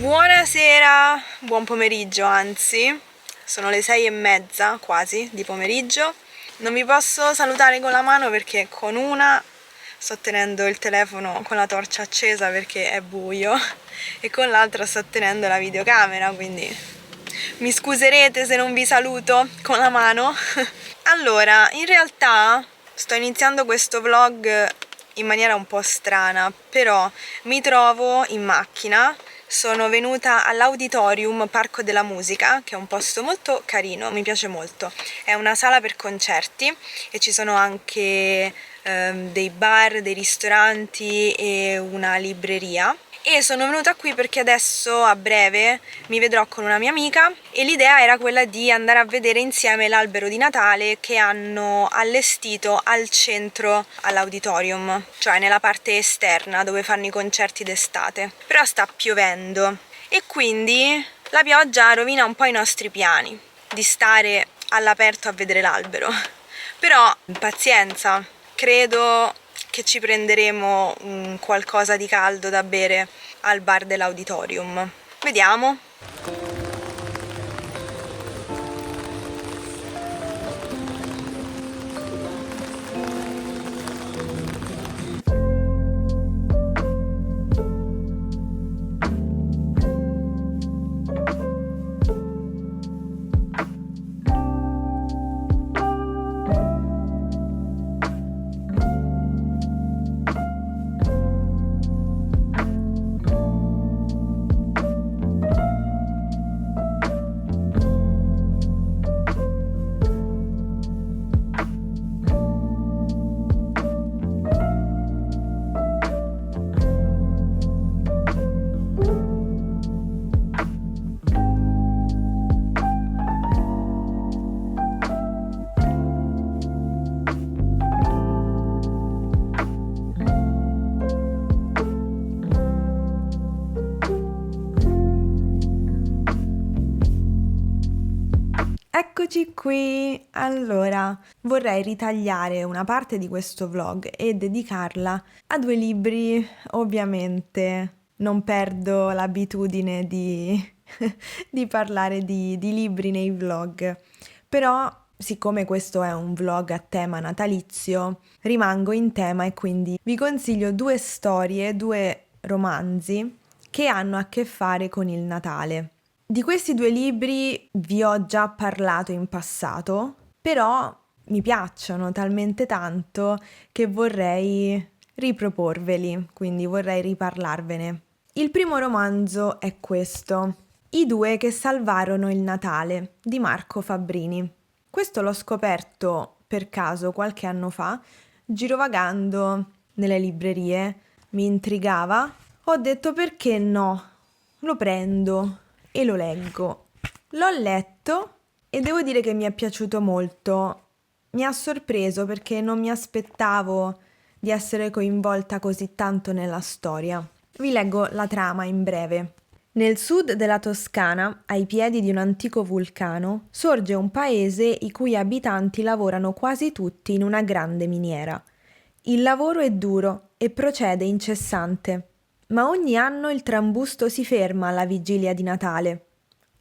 Buonasera, buon pomeriggio anzi, sono le 6:30 quasi di pomeriggio. Non vi posso salutare con la mano perché con una sto tenendo il telefono con la torcia accesa perché è buio e con l'altra sto tenendo la videocamera, quindi mi scuserete se non vi saluto con la mano. Allora, in realtà sto iniziando questo vlog in maniera un po' strana, però mi trovo in macchina. Sono venuta all'Auditorium Parco della Musica, che è un posto molto carino, mi piace molto. È una sala per concerti e ci sono anche dei bar, dei ristoranti e una libreria. E sono venuta qui perché adesso a breve mi vedrò con una mia amica e l'idea era quella di andare a vedere insieme l'albero di Natale che hanno allestito al centro all'auditorium, cioè nella parte esterna dove fanno i concerti d'estate. Però sta piovendo e quindi la pioggia rovina un po' i nostri piani di stare all'aperto a vedere l'albero. Però pazienza, credo che ci prenderemo qualcosa di caldo da bere al bar dell'auditorium. Vediamo. Eccoci qui! Allora, vorrei ritagliare una parte di questo vlog e dedicarla a due libri. Ovviamente non perdo l'abitudine di parlare di libri nei vlog, però siccome questo è un vlog a tema natalizio, rimango in tema e quindi vi consiglio due storie, due romanzi che hanno a che fare con il Natale. Di questi due libri vi ho già parlato in passato, però mi piacciono talmente tanto che vorrei riproporveli, quindi vorrei riparlarvene. Il primo romanzo è questo, I due che salvarono il Natale, di Marco Fabbrini. Questo l'ho scoperto per caso qualche anno fa, girovagando nelle librerie, mi intrigava, ho detto perché no, lo prendo e lo leggo. L'ho letto e devo dire che mi è piaciuto molto. Mi ha sorpreso perché non mi aspettavo di essere coinvolta così tanto nella storia. Vi leggo la trama in breve. Nel sud della Toscana, ai piedi di un antico vulcano, sorge un paese i cui abitanti lavorano quasi tutti in una grande miniera. Il lavoro è duro e procede incessante. Ma ogni anno il trambusto si ferma alla vigilia di Natale,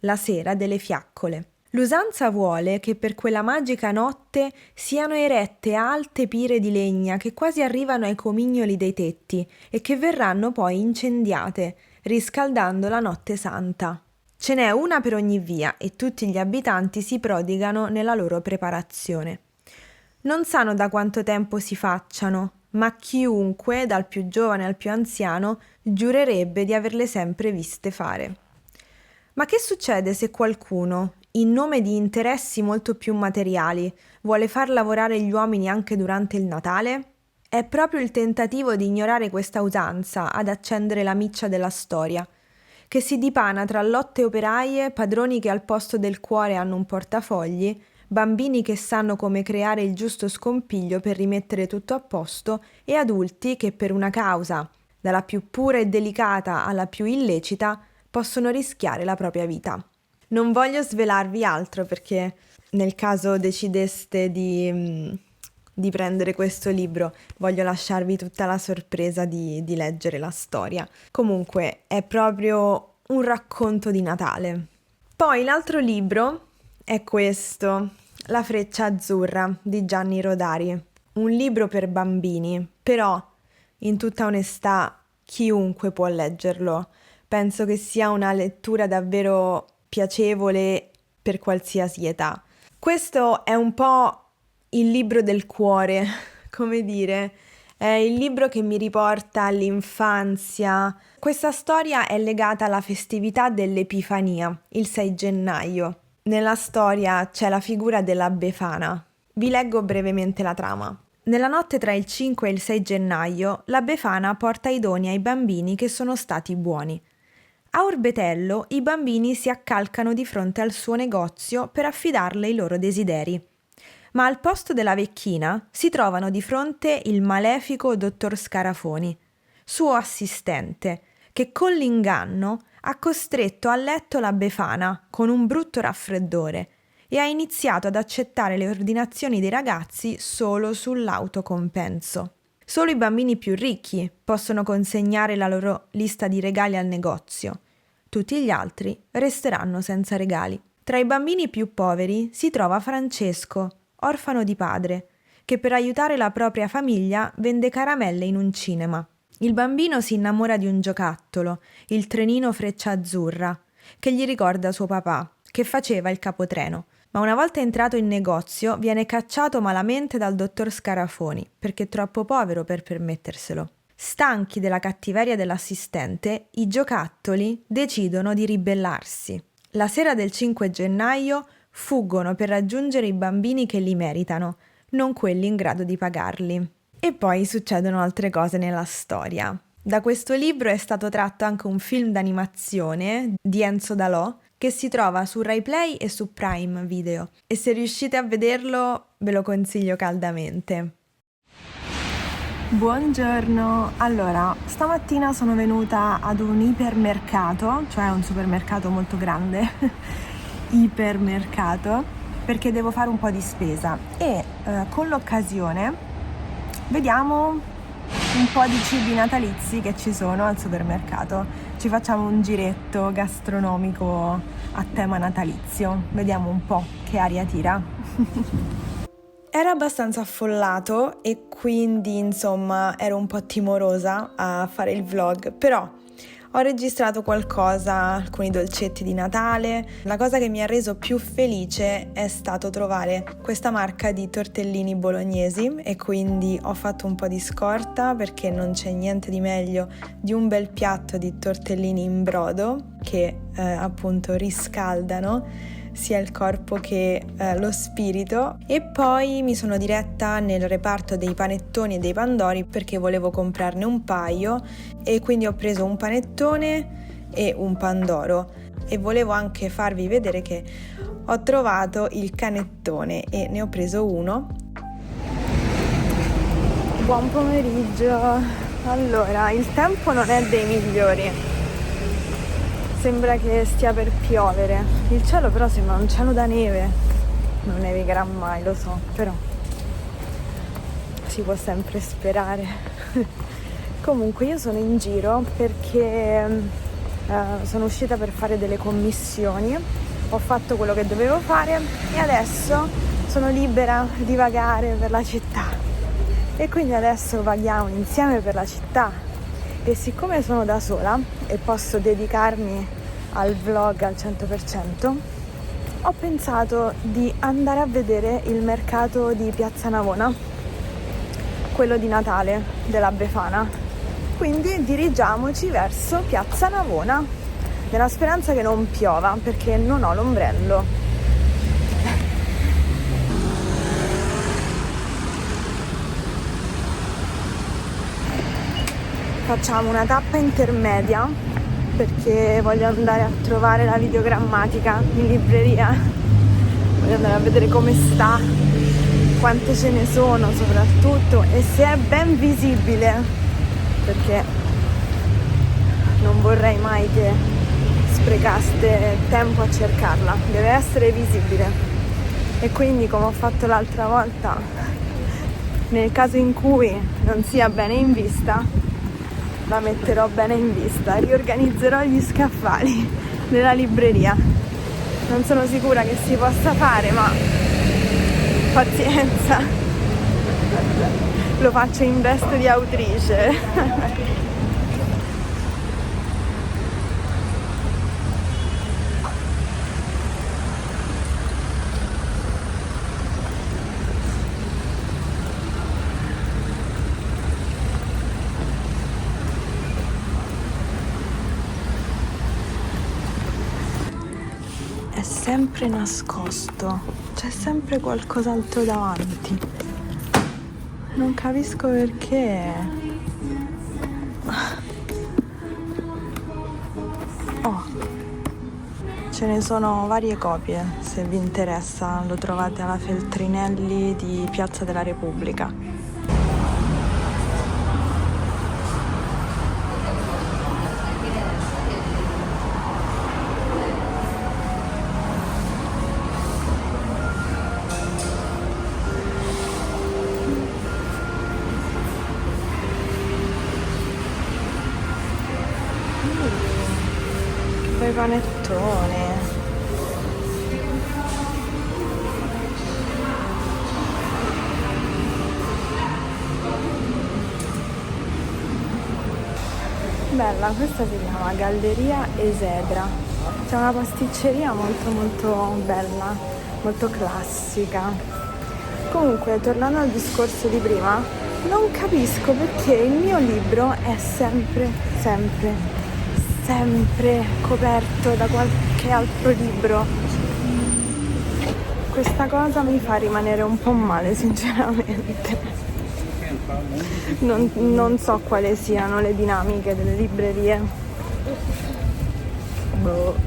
la sera delle fiaccole. L'usanza vuole che per quella magica notte siano erette alte pire di legna che quasi arrivano ai comignoli dei tetti e che verranno poi incendiate, riscaldando la notte santa. Ce n'è una per ogni via e tutti gli abitanti si prodigano nella loro preparazione. Non sanno da quanto tempo si facciano, ma chiunque, dal più giovane al più anziano, giurerebbe di averle sempre viste fare. Ma che succede se qualcuno, in nome di interessi molto più materiali, vuole far lavorare gli uomini anche durante il Natale? È proprio il tentativo di ignorare questa usanza ad accendere la miccia della storia, che si dipana tra lotte operaie, padroni che al posto del cuore hanno un portafogli, bambini che sanno come creare il giusto scompiglio per rimettere tutto a posto e adulti che per una causa, dalla più pura e delicata alla più illecita, possono rischiare la propria vita. Non voglio svelarvi altro perché nel caso decideste di prendere questo libro, voglio lasciarvi tutta la sorpresa di leggere la storia. Comunque è proprio un racconto di Natale. Poi l'altro libro è questo, La freccia azzurra di Gianni Rodari, un libro per bambini, però in tutta onestà chiunque può leggerlo. Penso che sia una lettura davvero piacevole per qualsiasi età. Questo è un po' il libro del cuore, come dire, è il libro che mi riporta all'infanzia. Questa storia è legata alla festività dell'Epifania, il 6 gennaio. Nella storia c'è la figura della Befana. Vi leggo brevemente la trama. Nella notte tra il 5 e il 6 gennaio, la Befana porta i doni ai bambini che sono stati buoni. A Orbetello i bambini si accalcano di fronte al suo negozio per affidarle i loro desideri. Ma al posto della vecchina si trovano di fronte il malefico dottor Scarafoni, suo assistente, che con l'inganno ha costretto a letto la Befana con un brutto raffreddore e ha iniziato ad accettare le ordinazioni dei ragazzi solo sull'autocompenso. Solo i bambini più ricchi possono consegnare la loro lista di regali al negozio. Tutti gli altri resteranno senza regali. Tra i bambini più poveri si trova Francesco, orfano di padre, che per aiutare la propria famiglia vende caramelle in un cinema. Il bambino si innamora di un giocattolo, il trenino Freccia Azzurra, che gli ricorda suo papà, che faceva il capotreno. Ma una volta entrato in negozio viene cacciato malamente dal dottor Scarafoni, perché è troppo povero per permetterselo. Stanchi della cattiveria dell'assistente, i giocattoli decidono di ribellarsi. La sera del 5 gennaio fuggono per raggiungere i bambini che li meritano, non quelli in grado di pagarli. E poi succedono altre cose nella storia. Da questo libro è stato tratto anche un film d'animazione di Enzo Dalò, che si trova su Rai Play e su Prime Video. E se riuscite a vederlo, ve lo consiglio caldamente. Buongiorno! Allora, stamattina sono venuta ad un ipermercato, cioè un supermercato molto grande, ipermercato, perché devo fare un po' di spesa e con l'occasione vediamo un po' di cibi natalizi che ci sono al supermercato. Ci facciamo un giretto gastronomico a tema natalizio, vediamo un po' che aria tira. Era abbastanza affollato e quindi insomma ero un po' timorosa a fare il vlog, però ho registrato qualcosa, alcuni dolcetti di Natale. La cosa che mi ha reso più felice è stato trovare questa marca di tortellini bolognesi e quindi ho fatto un po' di scorta perché non c'è niente di meglio di un bel piatto di tortellini in brodo che appunto riscaldano sia il corpo che lo spirito. E poi mi sono diretta nel reparto dei panettoni e dei pandori perché volevo comprarne un paio e quindi ho preso un panettone e un pandoro e volevo anche farvi vedere che ho trovato il canettone e ne ho preso uno. Buon pomeriggio. Allora, il tempo non è dei migliori. Sembra che stia per piovere. Il cielo però sembra un cielo da neve. Non neviccherà mai, lo so, però si può sempre sperare. Comunque io sono in giro perché sono uscita per fare delle commissioni. Ho fatto quello che dovevo fare e adesso sono libera di vagare per la città. E quindi adesso vaghiamo insieme per la città. E siccome sono da sola e posso dedicarmi al vlog al 100%, ho pensato di andare a vedere il mercato di Piazza Navona, quello di Natale della Befana. Quindi dirigiamoci verso Piazza Navona, nella speranza che non piova, perché non ho l'ombrello. Facciamo una tappa intermedia perché voglio andare a trovare la videogrammatica in libreria, voglio andare a vedere come sta, quante ce ne sono soprattutto e se è ben visibile, perché non vorrei mai che sprecaste tempo a cercarla, deve essere visibile. E quindi, come ho fatto l'altra volta, nel caso in cui non sia bene in vista, la metterò bene in vista, riorganizzerò gli scaffali della libreria. Non sono sicura che si possa fare, ma pazienza, lo faccio in veste di autrice. È sempre nascosto, c'è sempre qualcos'altro davanti. Non capisco perché. Oh, ce ne sono varie copie, se vi interessa, lo trovate alla Feltrinelli di Piazza della Repubblica. Che bei panettone. Bella, questa si chiama Galleria Esedra. C'è una pasticceria molto molto bella, molto classica. Comunque, tornando al discorso di prima, non capisco perché il mio libro è sempre coperto da qualche altro libro. Questa cosa mi fa rimanere un po' male, sinceramente. Non so quali siano le dinamiche delle librerie. Boh.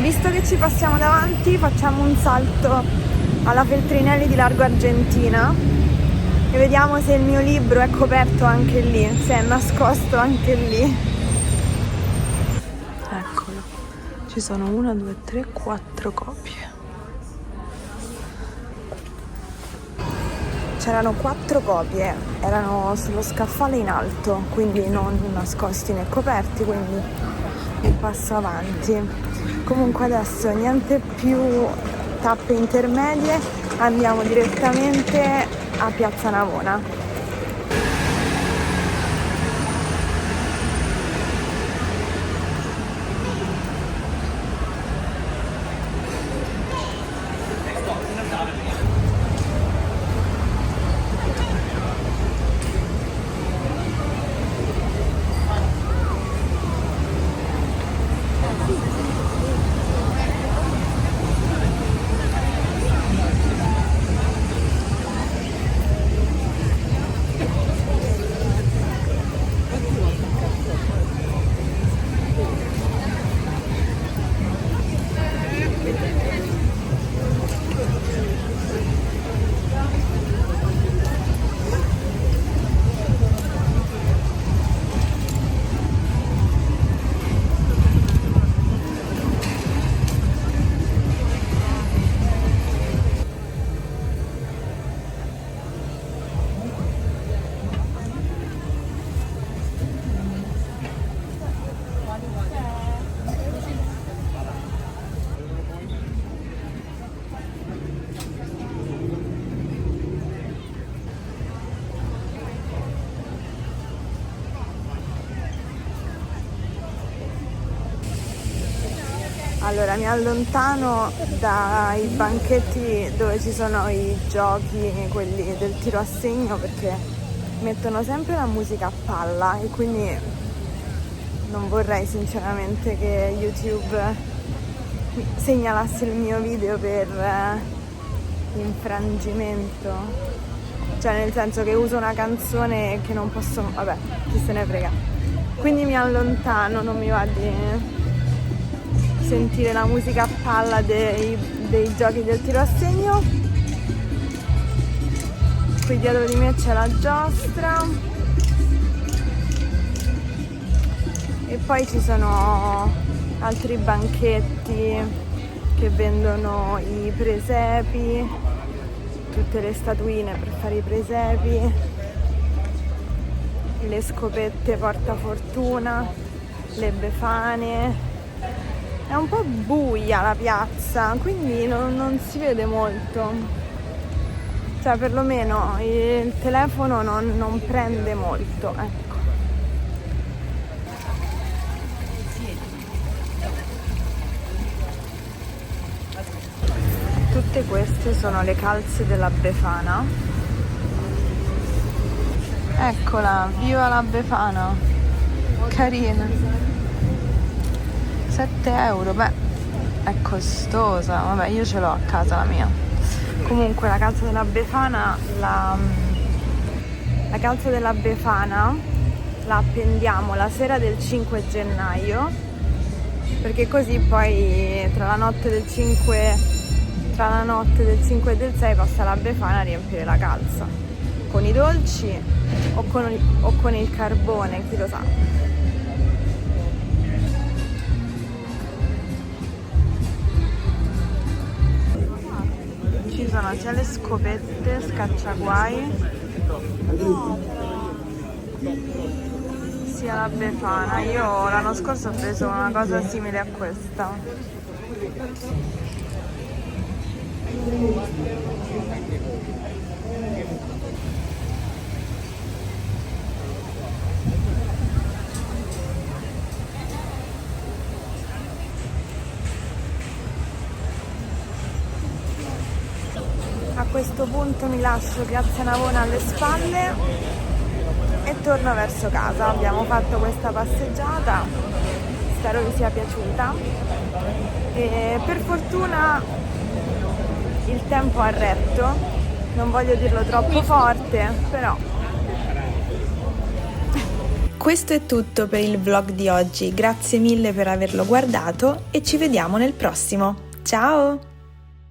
Visto che ci passiamo davanti, facciamo un salto alla Feltrinelli di Largo Argentina e vediamo se il mio libro è coperto anche lì, se è nascosto anche lì. Eccolo, ci sono 1, 2, 3, 4 copie. C'erano 4 copie, erano sullo scaffale in alto, quindi non nascosti né coperti, quindi un passo avanti. Comunque adesso niente più tappe intermedie, andiamo direttamente a Piazza Navona. Allora, mi allontano dai banchetti dove ci sono i giochi, quelli del tiro a segno, perché mettono sempre la musica a palla e quindi non vorrei sinceramente che YouTube segnalasse il mio video per infrangimento. Cioè, nel senso che uso una canzone che non posso... Vabbè, chi se ne frega. Quindi mi allontano, non mi va di sentire la musica a palla dei giochi del tiro a segno. Qui dietro di me c'è la giostra e poi ci sono altri banchetti che vendono i presepi, tutte le statuine per fare i presepi, le scopette portafortuna, le befane. È un po' buia la piazza, quindi non si vede molto, cioè perlomeno il telefono non prende molto, ecco. Tutte queste sono le calze della Befana. Eccola, viva la Befana, carina. 7 euro, beh, è costosa. Vabbè, io ce l'ho a casa la mia. Comunque la calza della Befana, la calza della Befana la appendiamo la sera del 5 gennaio, perché così poi tra la notte del 5 e del 6 passa la Befana a riempire la calza con i dolci o con il carbone, chi lo sa. Ci sono sia le scopette scacciaguai sia la Befana. Io l'anno scorso ho preso una cosa simile a questa. A questo punto mi lascio Piazza Navona alle spalle e torno verso casa. Abbiamo fatto questa passeggiata, spero vi sia piaciuta e per fortuna il tempo ha retto, non voglio dirlo troppo forte, però. Questo è tutto per il vlog di oggi, grazie mille per averlo guardato e ci vediamo nel prossimo. Ciao!